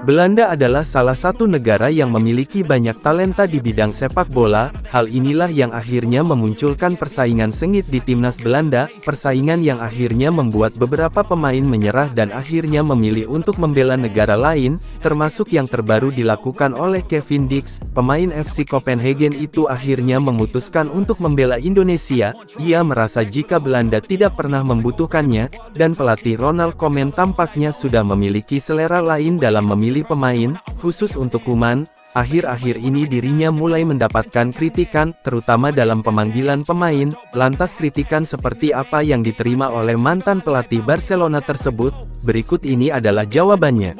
Belanda adalah salah satu negara yang memiliki banyak talenta di bidang sepak bola. Hal inilah yang akhirnya memunculkan persaingan sengit di timnas Belanda, persaingan yang akhirnya membuat beberapa pemain menyerah dan akhirnya memilih untuk membela negara lain, termasuk yang terbaru dilakukan oleh Kevin Dix, pemain FC Copenhagen itu akhirnya memutuskan untuk membela Indonesia. Ia merasa jika Belanda tidak pernah membutuhkannya, dan pelatih Ronald Koeman tampaknya sudah memiliki selera lain dalam memilih pemain, khusus untuk Koeman. Akhir-akhir ini dirinya mulai mendapatkan kritikan, terutama dalam pemanggilan pemain. Lantas kritikan seperti apa yang diterima oleh mantan pelatih Barcelona tersebut? Berikut ini adalah jawabannya.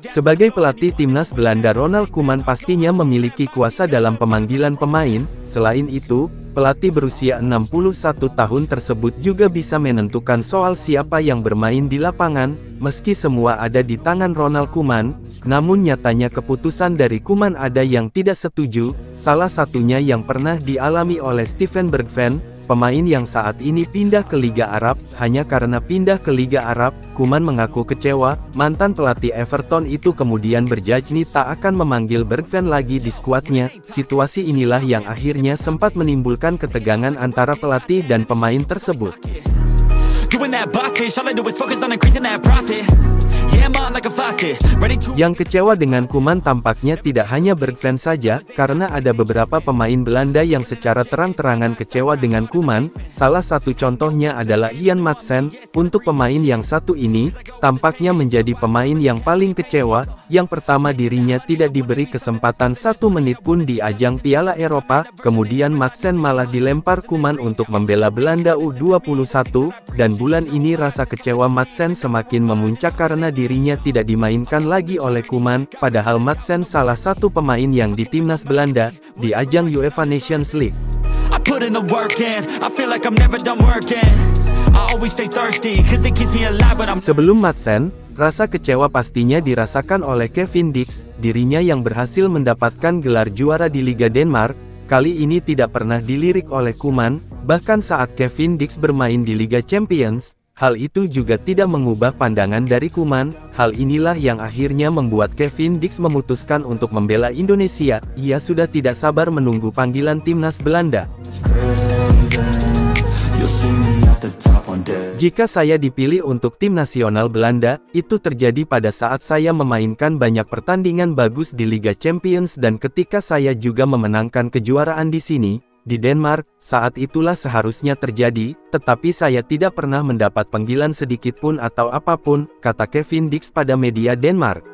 Sebagai pelatih timnas Belanda, Ronald Koeman pastinya memiliki kuasa dalam pemanggilan pemain. Selain itu, pelatih berusia 61 tahun tersebut juga bisa menentukan soal siapa yang bermain di lapangan. Meski semua ada di tangan Ronald Koeman, namun nyatanya keputusan dari Koeman ada yang tidak setuju, salah satunya yang pernah dialami oleh Steven Bergwijn, pemain yang saat ini pindah ke Liga Arab. Hanya karena pindah ke Liga Arab, Koeman mengaku kecewa. Mantan pelatih Everton itu kemudian berjanji tak akan memanggil Bergwijn lagi di skuadnya. Situasi inilah yang akhirnya sempat menimbulkan ketegangan antara pelatih dan pemain tersebut. Yang kecewa dengan Koeman tampaknya tidak hanya Bergwijn saja, karena ada beberapa pemain Belanda yang secara terang-terangan kecewa dengan Koeman. Salah satu contohnya adalah Ian Maatsen. Untuk pemain yang satu ini, tampaknya menjadi pemain yang paling kecewa. Yang pertama, dirinya tidak diberi kesempatan 1 menit pun di ajang Piala Eropa. Kemudian Maatsen malah dilempar Koeman untuk membela Belanda U21, dan bulan ini rasa kecewa Maatsen semakin memuncak karena dirinya tidak dimainkan lagi oleh Koeman, padahal Maatsen salah satu pemain yang di timnas Belanda, di ajang UEFA Nations League. Sebelum Maatsen, rasa kecewa pastinya dirasakan oleh Kevin Dix. Dirinya yang berhasil mendapatkan gelar juara di Liga Denmark, kali ini tidak pernah dilirik oleh Koeman. Bahkan saat Kevin Dix bermain di Liga Champions, hal itu juga tidak mengubah pandangan dari Koeman. Hal inilah yang akhirnya membuat Kevin Dix memutuskan untuk membela Indonesia. Ia sudah tidak sabar menunggu panggilan timnas Belanda. Jika saya dipilih untuk tim nasional Belanda, itu terjadi pada saat saya memainkan banyak pertandingan bagus di Liga Champions dan ketika saya juga memenangkan kejuaraan di sini, di Denmark. Saat itulah seharusnya terjadi, tetapi saya tidak pernah mendapat panggilan sedikitpun atau apapun, kata Kevin Dix pada media Denmark.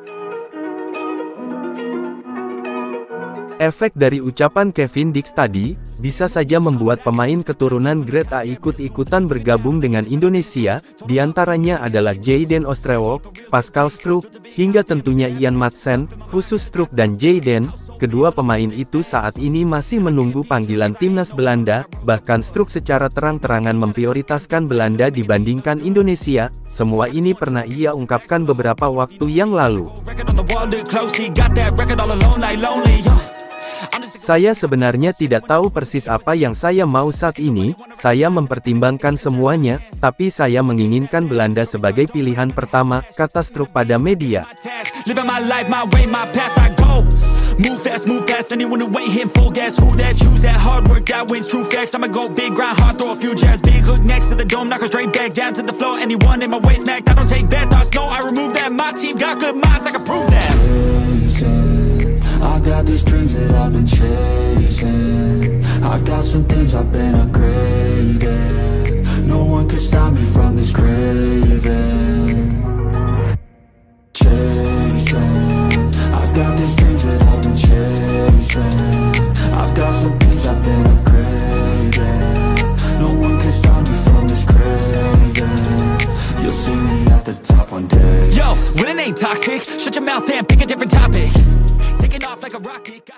Efek dari ucapan Kevin Dix tadi, bisa saja membuat pemain keturunan Grade A ikut-ikutan bergabung dengan Indonesia, diantaranya adalah Jayden Osterwolde, Pascal Struijk, hingga tentunya Ian Maatsen. Khusus Struijk dan Jayden, kedua pemain itu saat ini masih menunggu panggilan timnas Belanda. Bahkan Struijk secara terang-terangan memprioritaskan Belanda dibandingkan Indonesia. Semua ini pernah ia ungkapkan beberapa waktu yang lalu. Saya sebenarnya tidak tahu persis apa yang saya mau saat ini. Saya mempertimbangkan semuanya, tapi saya menginginkan Belanda sebagai pilihan pertama, kata Struijk pada media. Move fast, anyone who ain't hitting full gas. Who that, choose that, hard work, that wins, true facts. I'ma go big, grind hard, throw a few jabs. Big hook next to the dome, knock her straight back down to the floor. Anyone in my way smacked, I don't take bad thoughts, no, I remove that. My team got good minds, I can prove that. I got these dreams that I've been chasing. I got some things I've been upgrading. No one can stop me from this craving. Chasing, I've got these dreams that I've been chasing. I've got some things I've been upgrading. No one can stop me from this craving. You'll see me at the top one day. Yo, winning ain't toxic. Shut your mouth and pick a different topic. Taking off like a rocket.